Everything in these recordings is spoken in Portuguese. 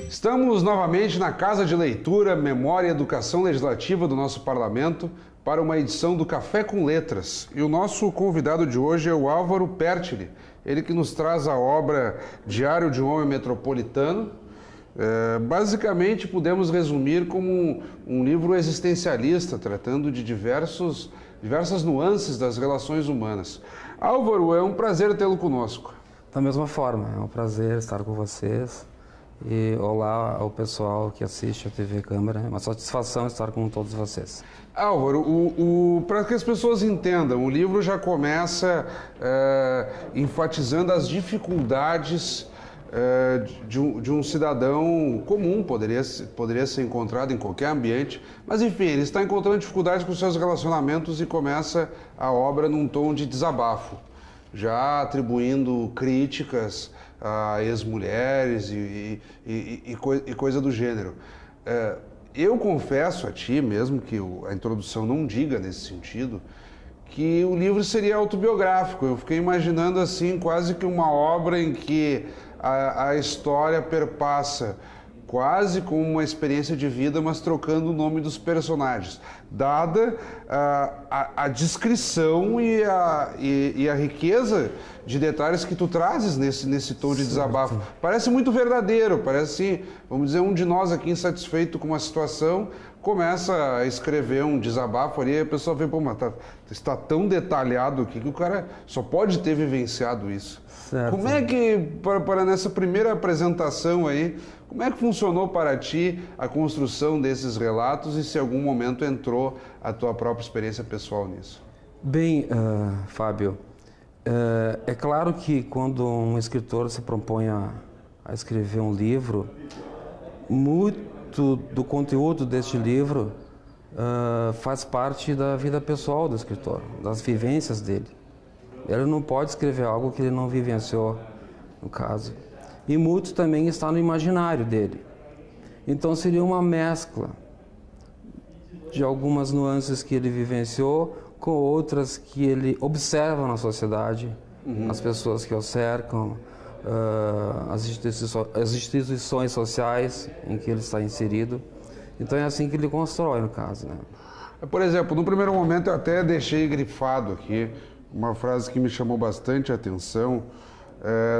Estamos novamente na Casa de Leitura, Memória e Educação Legislativa do nosso Parlamento para uma edição do Café com Letras. E o nosso convidado de hoje é o Álvaro Pertile, ele que nos traz a obra Diário de um Homem Metropolitano. Basicamente, podemos resumir como um livro existencialista, tratando de diversas nuances das relações humanas. Álvaro, é um prazer tê-lo conosco. Da mesma forma, é um prazer estar com vocês. E olá ao pessoal que assiste a TV Câmara, é uma satisfação estar com todos vocês. Álvaro, para que as pessoas entendam, o livro já começa enfatizando as dificuldades de um cidadão comum, poderia ser encontrado em qualquer ambiente, mas enfim, ele está encontrando dificuldades com seus relacionamentos e começa a obra num tom de desabafo, já atribuindo críticas a ex-mulheres e coisa do gênero. Eu confesso a ti, mesmo que a introdução não diga nesse sentido, que o livro seria autobiográfico. Eu fiquei imaginando assim, quase que uma obra em que a história perpassa quase como uma experiência de vida, mas trocando o nome dos personagens, dada a descrição e a riqueza de detalhes que tu trazes nesse tom de desabafo. Parece muito verdadeiro, parece, vamos dizer, um de nós aqui insatisfeito com uma situação, começa a escrever um desabafo ali, e a pessoa vê, pô, mas está tão detalhado aqui que o cara só pode ter vivenciado isso. Certo. Como é que, para nessa primeira apresentação aí, como é que funcionou para ti a construção desses relatos e se em algum momento entrou a tua própria experiência pessoal nisso? Bem, Fábio, é claro que quando um escritor se propõe a escrever um livro, muito do conteúdo deste livro faz parte da vida pessoal do escritor, das vivências dele. Ele não pode escrever algo que ele não vivenciou, no caso. E muito também está no imaginário dele. Então seria uma mescla de algumas nuances que ele vivenciou com outras que ele observa na sociedade, as pessoas que o cercam, as instituições sociais em que ele está inserido. Então é assim que ele constrói, no caso, né? Por exemplo, no primeiro momento eu até deixei grifado aqui uma frase que me chamou bastante a atenção,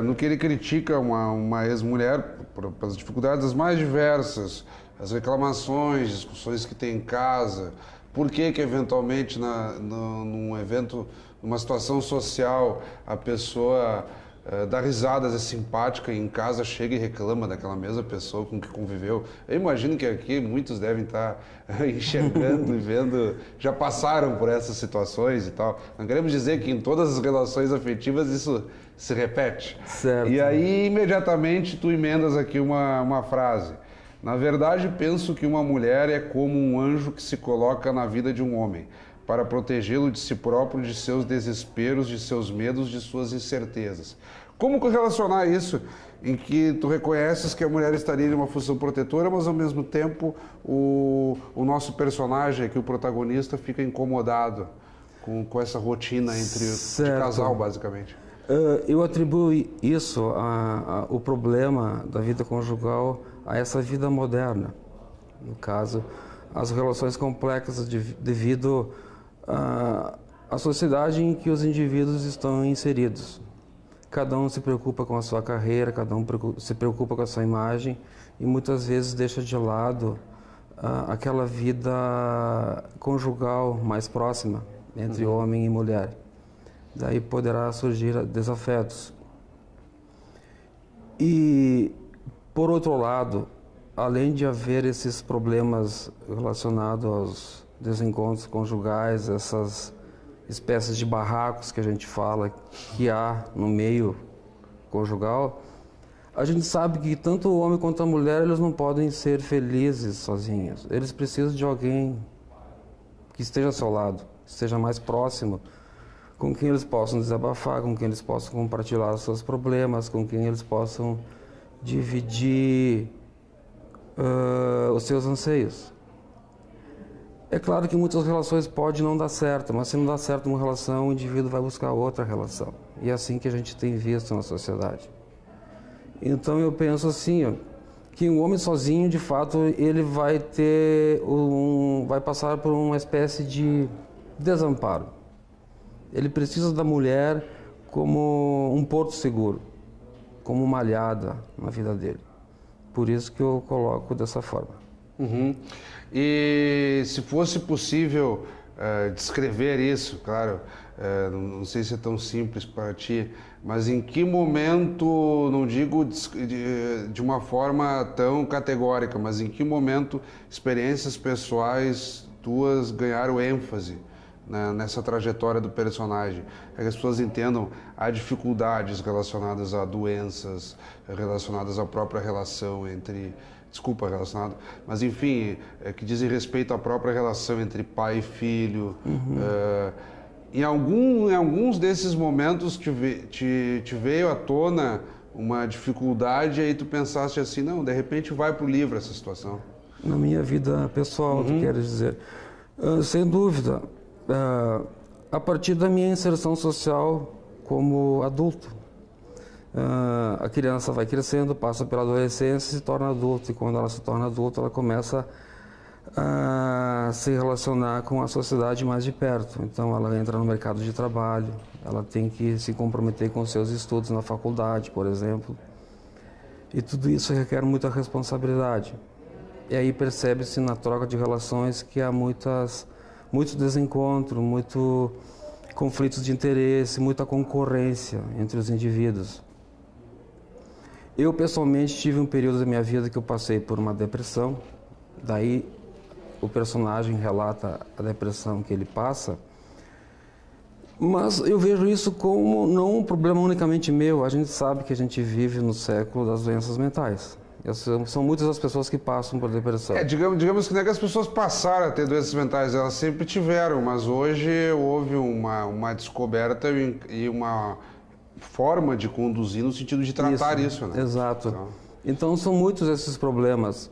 no que ele critica uma ex-mulher pelas dificuldades as mais diversas, as reclamações, discussões que tem em casa, por que eventualmente num evento, numa situação social, a pessoa dá risadas, é simpática e em casa chega e reclama daquela mesma pessoa com que conviveu. Eu imagino que aqui muitos devem estar enxergando e vendo, já passaram por essas situações e tal. Não queremos dizer que em todas as relações afetivas isso se repete. Certo. E aí, imediatamente, tu emendas aqui uma frase. Na verdade, penso que uma mulher é como um anjo que se coloca na vida de um homem, para protegê-lo de si próprio, de seus desesperos, de seus medos, de suas incertezas. Como correlacionar isso em que tu reconheces que a mulher estaria em uma função protetora, mas ao mesmo tempo o nosso personagem aqui, o protagonista, fica incomodado com essa rotina de casal, basicamente? Eu atribuo isso, o problema da vida conjugal, a essa vida moderna. No caso, as relações complexas devido à sociedade em que os indivíduos estão inseridos. Cada um se preocupa com a sua carreira, cada um se preocupa com a sua imagem e muitas vezes deixa de lado aquela vida conjugal mais próxima entre homem e mulher. Daí poderá surgir desafetos. E, por outro lado, além de haver esses problemas relacionados aos desencontros conjugais, essas espécies de barracos que a gente fala que há no meio conjugal, a gente sabe que tanto o homem quanto a mulher, eles não podem ser felizes sozinhos. Eles precisam de alguém que esteja ao seu lado, esteja mais próximo, com quem eles possam desabafar, com quem eles possam compartilhar os seus problemas, com quem eles possam dividir os seus anseios. É claro que muitas relações podem não dar certo, mas se não dá certo uma relação, o indivíduo vai buscar outra relação. E é assim que a gente tem visto na sociedade. Então eu penso assim, ó, que um homem sozinho, de fato, ele vai vai passar por uma espécie de desamparo. Ele precisa da mulher como um porto seguro, como uma aliada na vida dele. Por isso que eu coloco dessa forma. Uhum. E se fosse possível descrever isso, claro, não sei se é tão simples para ti, mas em que momento, não digo de uma forma tão categórica, mas em que momento experiências pessoais tuas ganharam ênfase, né, nessa trajetória do personagem? É que as pessoas entendam as dificuldades relacionadas a doenças, relacionadas à própria relação relacionado, mas enfim, que dizem respeito à própria relação entre pai e filho. Em alguns desses momentos te veio à tona uma dificuldade e aí tu pensaste assim, não, de repente vai pro livro essa situação. Na minha vida pessoal, tu queres dizer? Sem dúvida. A partir da minha inserção social como adulto. A criança vai crescendo, passa pela adolescência e se torna adulta. E quando ela se torna adulta, ela começa a se relacionar com a sociedade mais de perto. Então, ela entra no mercado de trabalho, ela tem que se comprometer com os seus estudos na faculdade, por exemplo. E tudo isso requer muita responsabilidade. E aí percebe-se na troca de relações que há muito desencontro, muito conflitos de interesse, muita concorrência entre os indivíduos. Eu, pessoalmente, tive um período da minha vida que eu passei por uma depressão. Daí, o personagem relata a depressão que ele passa. Mas eu vejo isso como não um problema unicamente meu. A gente sabe que a gente vive no século das doenças mentais. São muitas as pessoas que passam por depressão. Digamos que não é que as pessoas passaram a ter doenças mentais, elas sempre tiveram, mas hoje houve uma descoberta e uma forma de conduzir no sentido de tratar isso, né? Exato. Então são muitos esses problemas.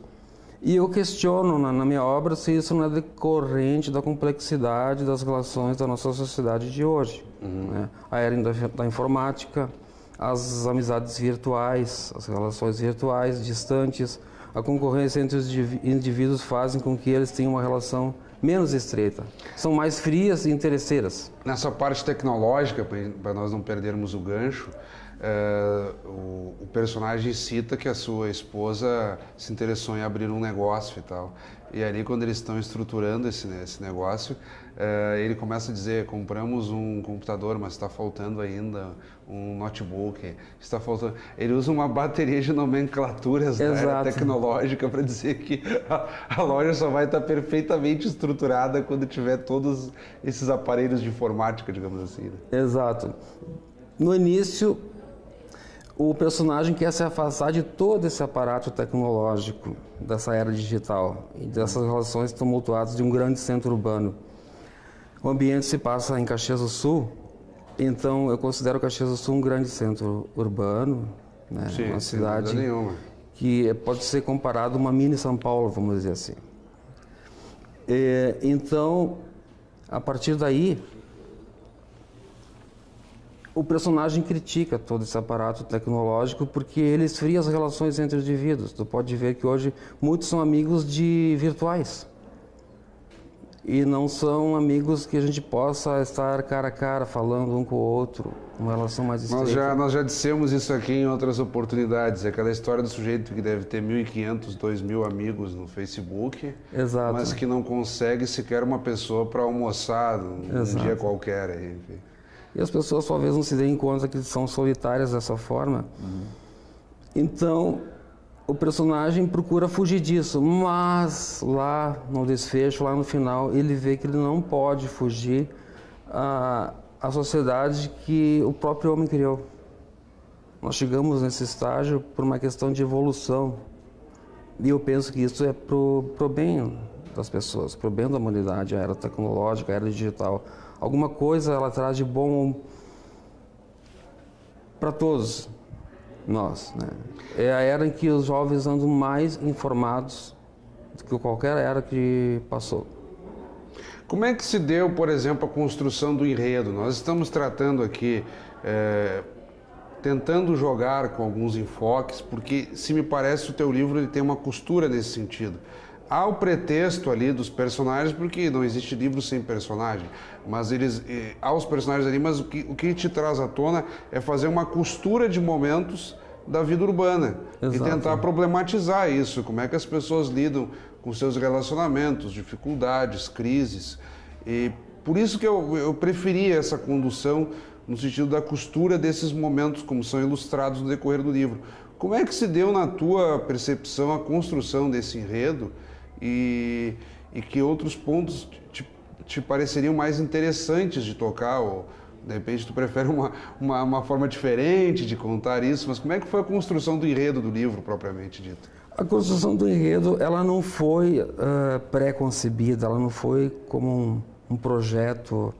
E eu questiono na minha obra se isso não é decorrente da complexidade das relações da nossa sociedade de hoje. Né? A era da informática, as amizades virtuais, as relações virtuais distantes, a concorrência entre os indivíduos fazem com que eles tenham uma relação menos estreita. São mais frias e interesseiras. Nessa parte tecnológica, para nós não perdermos o gancho, o personagem cita que a sua esposa se interessou em abrir um negócio e tal. E ali, quando eles estão estruturando esse negócio, ele começa a dizer, compramos um computador, mas está faltando ainda um notebook, está faltando... Ele usa uma bateria de nomenclaturas da era tecnológica para dizer que a loja só vai estar perfeitamente estruturada quando tiver todos esses aparelhos de informática, digamos assim. Né? Exato. No início, o personagem quer se afastar de todo esse aparato tecnológico dessa era digital e dessas relações tumultuadas de um grande centro urbano. O ambiente se passa em Caxias do Sul, então eu considero Caxias do Sul um grande centro urbano, né? Sim, uma cidade que pode ser comparado a uma mini São Paulo, vamos dizer assim. Então, a partir daí, o personagem critica todo esse aparato tecnológico porque ele esfria as relações entre os indivíduos. Tu pode ver que hoje muitos são amigos virtuais e não são amigos que a gente possa estar cara a cara falando um com o outro, uma relação mais estreita. Nós já dissemos isso aqui em outras oportunidades, aquela história do sujeito que deve ter 1.500, 2.000 amigos no Facebook, Exato. Mas que não consegue sequer uma pessoa para almoçar num dia qualquer. Enfim. E as pessoas talvez não se deem conta que são solitárias dessa forma. Então, o personagem procura fugir disso, mas lá no desfecho, lá no final, ele vê que ele não pode fugir à sociedade que o próprio homem criou. Nós chegamos nesse estágio por uma questão de evolução. E eu penso que isso é pro bem das pessoas, pro bem da humanidade, a era tecnológica, a era digital. Alguma coisa ela traz de bom para todos. nós, né? É a era em que os jovens andam mais informados do que qualquer era que passou. Como é que se deu, por exemplo, a construção do enredo? Nós estamos tratando aqui, tentando jogar com alguns enfoques, porque, se me parece, o teu livro ele tem uma costura nesse sentido. Há o pretexto ali dos personagens, porque não existe livro sem personagem, mas há os personagens ali, mas o que te traz à tona é fazer uma costura de momentos da vida urbana. Exato. E tentar problematizar isso, como é que as pessoas lidam com seus relacionamentos, dificuldades, crises. E por isso que eu preferi essa condução no sentido da costura desses momentos, como são ilustrados no decorrer do livro. Como é que se deu na tua percepção a construção desse enredo e que outros pontos te pareceriam mais interessantes de tocar, ou de repente tu prefere uma forma diferente de contar isso, mas como é que foi a construção do enredo do livro, propriamente dito? A construção do enredo, ela não foi pré-concebida, ela não foi como um projeto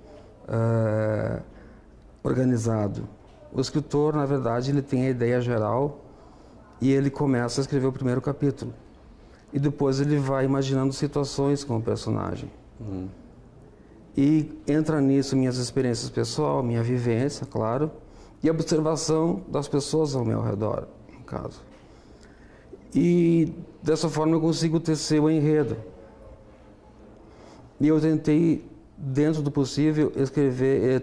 organizado. O escritor, na verdade, ele tem a ideia geral e ele começa a escrever o primeiro capítulo. E depois ele vai imaginando situações com o personagem. E entra nisso minhas experiências pessoais, minha vivência, claro, e a observação das pessoas ao meu redor, no caso. E dessa forma eu consigo tecer o enredo. E eu tentei, dentro do possível,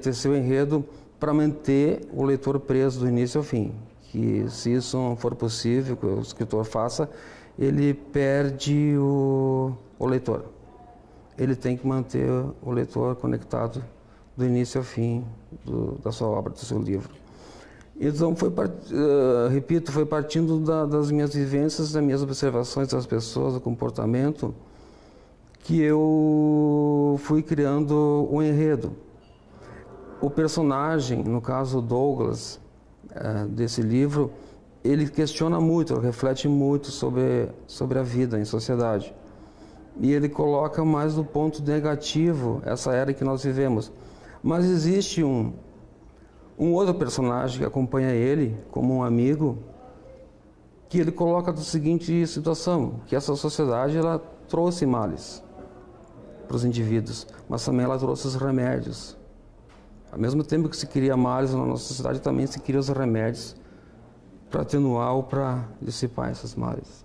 tecer o enredo para manter o leitor preso do início ao fim. Que se isso não for possível, que o escritor faça, ele perde o leitor. Ele tem que manter o leitor conectado do início ao fim da sua obra, do seu livro. Então, repito, foi partindo das minhas vivências, das minhas observações das pessoas, do comportamento, que eu fui criando um enredo. O personagem, no caso Douglas, desse livro, ele questiona muito, ele reflete muito sobre a vida em sociedade. E ele coloca mais do ponto negativo essa era que nós vivemos. Mas existe um outro personagem que acompanha ele como um amigo, que ele coloca da seguinte situação, que essa sociedade ela trouxe males para os indivíduos, mas também ela trouxe os remédios. Ao mesmo tempo que se cria males na nossa sociedade, também se cria os remédios para atenuar ou para dissipar esses males.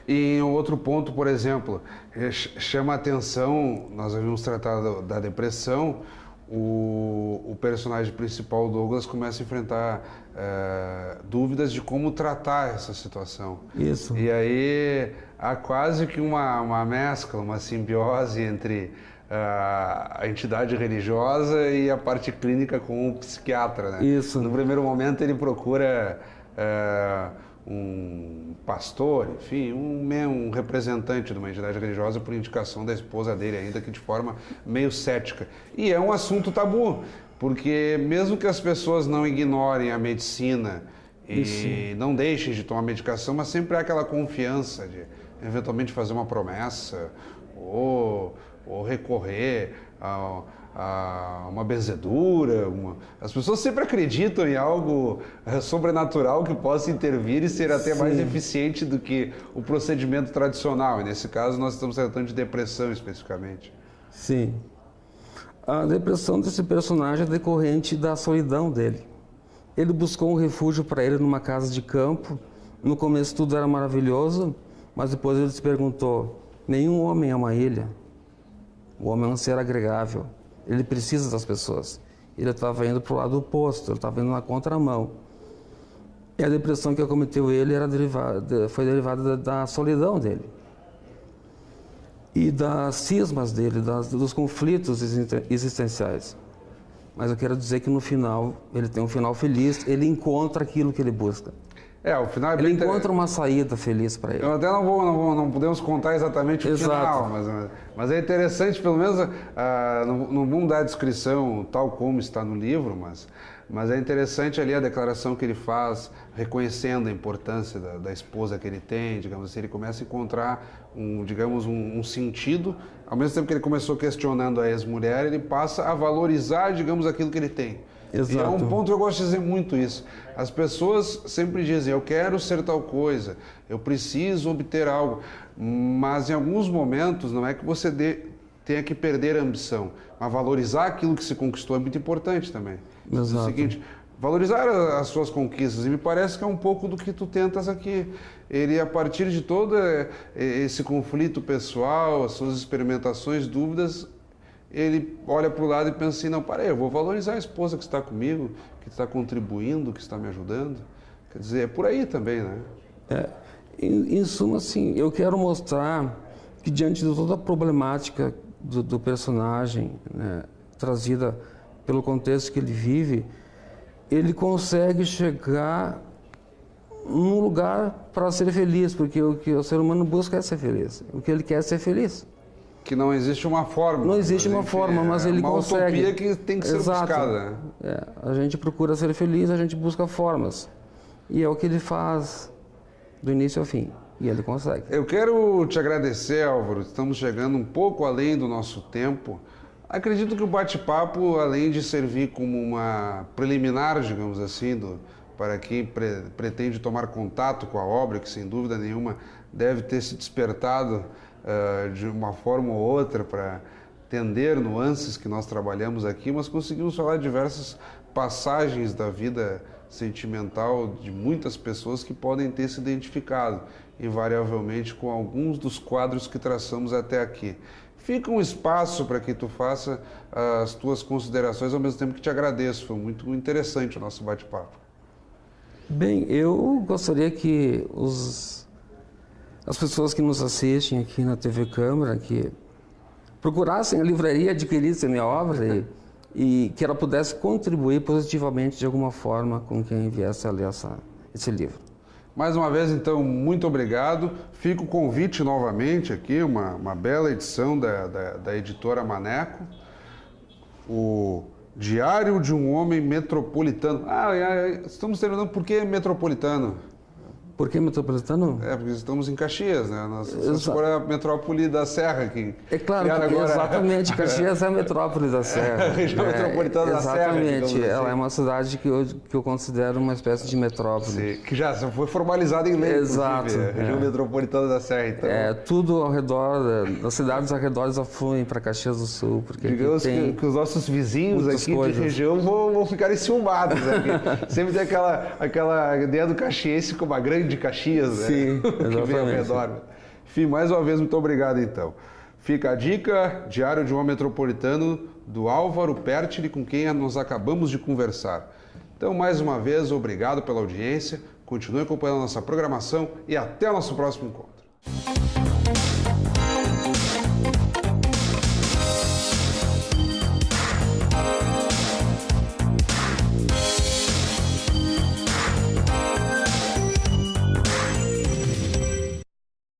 E um outro ponto, por exemplo, chama a atenção, nós havíamos tratado da depressão, o personagem principal, Douglas, começa a enfrentar dúvidas de como tratar essa situação. Isso. E aí há quase que uma mescla, uma simbiose entre a entidade religiosa e a parte clínica com o psiquiatra, né? Isso. No primeiro momento ele procura um pastor, enfim, um representante de uma entidade religiosa por indicação da esposa dele, ainda que de forma meio cética. E é um assunto tabu, porque mesmo que as pessoas não ignorem a medicina e não deixem de tomar medicação, mas sempre há aquela confiança de eventualmente fazer uma promessa ou recorrer a uma benzedura. As pessoas sempre acreditam em algo sobrenatural que possa intervir e ser até mais eficiente do que o procedimento tradicional. E nesse caso nós estamos tratando de depressão especificamente. Sim. A depressão desse personagem é decorrente da solidão dele. Ele buscou um refúgio para ele numa casa de campo. No começo tudo era maravilhoso, mas depois ele se perguntou: nenhum homem é uma ilha. O homem é um ser agregável. Ele precisa das pessoas. Ele estava indo para o lado oposto, ele estava indo na contramão. E a depressão que acometeu ele foi derivada da solidão dele. E das cismas dele, dos conflitos existenciais. Mas eu quero dizer que no final, ele tem um final feliz, ele encontra aquilo que ele busca. O final é ele encontra uma saída feliz para ele. Eu até não podemos contar exatamente o final, mas é interessante, pelo menos, não vamos dar a descrição tal como está no livro, mas é interessante ali a declaração que ele faz, reconhecendo a importância da esposa que ele tem, digamos assim, ele começa a encontrar um sentido, ao mesmo tempo que ele começou questionando a ex-mulher, ele passa a valorizar, digamos, aquilo que ele tem. E é um Exato. ponto que eu gosto de dizer muito isso. As pessoas sempre dizem, eu quero ser tal coisa, eu preciso obter algo, mas em alguns momentos não é que você tenha que perder a ambição, mas valorizar aquilo que se conquistou é muito importante também. Exato. É o seguinte, valorizar as suas conquistas, e me parece que é um pouco do que tu tentas aqui. Ele, a partir de todo esse conflito pessoal, as suas experimentações, dúvidas, ele olha para o lado e pensa assim, não, parei, eu vou valorizar a esposa que está comigo, que está contribuindo, que está me ajudando. Quer dizer, é por aí também, né? Em suma, assim, eu quero mostrar que diante de toda a problemática do personagem, né, trazida pelo contexto que ele vive, ele consegue chegar num lugar para ser feliz, porque o que o ser humano busca é ser feliz. O que ele quer é ser feliz. Que não existe uma forma. Não existe uma forma, mas ele consegue. É uma utopia que tem que ser buscada. Né? A gente procura ser feliz, a gente busca formas. E é o que ele faz do início ao fim. E ele consegue. Eu quero te agradecer, Álvaro. Estamos chegando um pouco além do nosso tempo. Acredito que o bate-papo, além de servir como uma preliminar, digamos assim, para quem pretende tomar contato com a obra, que sem dúvida nenhuma deve ter se despertado de uma forma ou outra para entender nuances que nós trabalhamos aqui, mas conseguimos falar de diversas passagens da vida sentimental de muitas pessoas que podem ter se identificado, invariavelmente, com alguns dos quadros que traçamos até aqui. Fica um espaço para que tu faça as tuas considerações, ao mesmo tempo que te agradeço. Foi muito interessante o nosso bate-papo. Bem, eu gostaria que as pessoas que nos assistem aqui na TV Câmara, que procurassem a livraria, adquirissem a minha obra e que ela pudesse contribuir positivamente de alguma forma com quem viesse a ler esse livro. Mais uma vez, então, muito obrigado. Fica o convite novamente aqui, uma bela edição da editora Maneco, o Diário de um Homem Metropolitano. Estamos terminando, por que metropolitano? Por que metropolitano? Porque estamos em Caxias, né? Nós for a metrópole da Serra aqui. É claro, que agora... exatamente, Caxias é a metrópole da Serra. A região metropolitana da Serra. Exatamente, ela assim. é uma cidade que eu considero uma espécie de metrópole. Sim, que já foi formalizada em lei, exato, a região metropolitana da Serra, então. Tudo ao redor, as cidades ao redor afluem para Caxias do Sul, porque digamos que os nossos vizinhos aqui de região vão ficar enciumados aqui. Sempre tem aquela ideia do caxiense como a grande de Caxias, né? Sim, que vem ao redor. Enfim, mais uma vez, muito obrigado, então. Fica a dica, Diário de um Metropolitano, do Álvaro Pertile, com quem nós acabamos de conversar. Então, mais uma vez, obrigado pela audiência, continue acompanhando a nossa programação e até o nosso próximo encontro.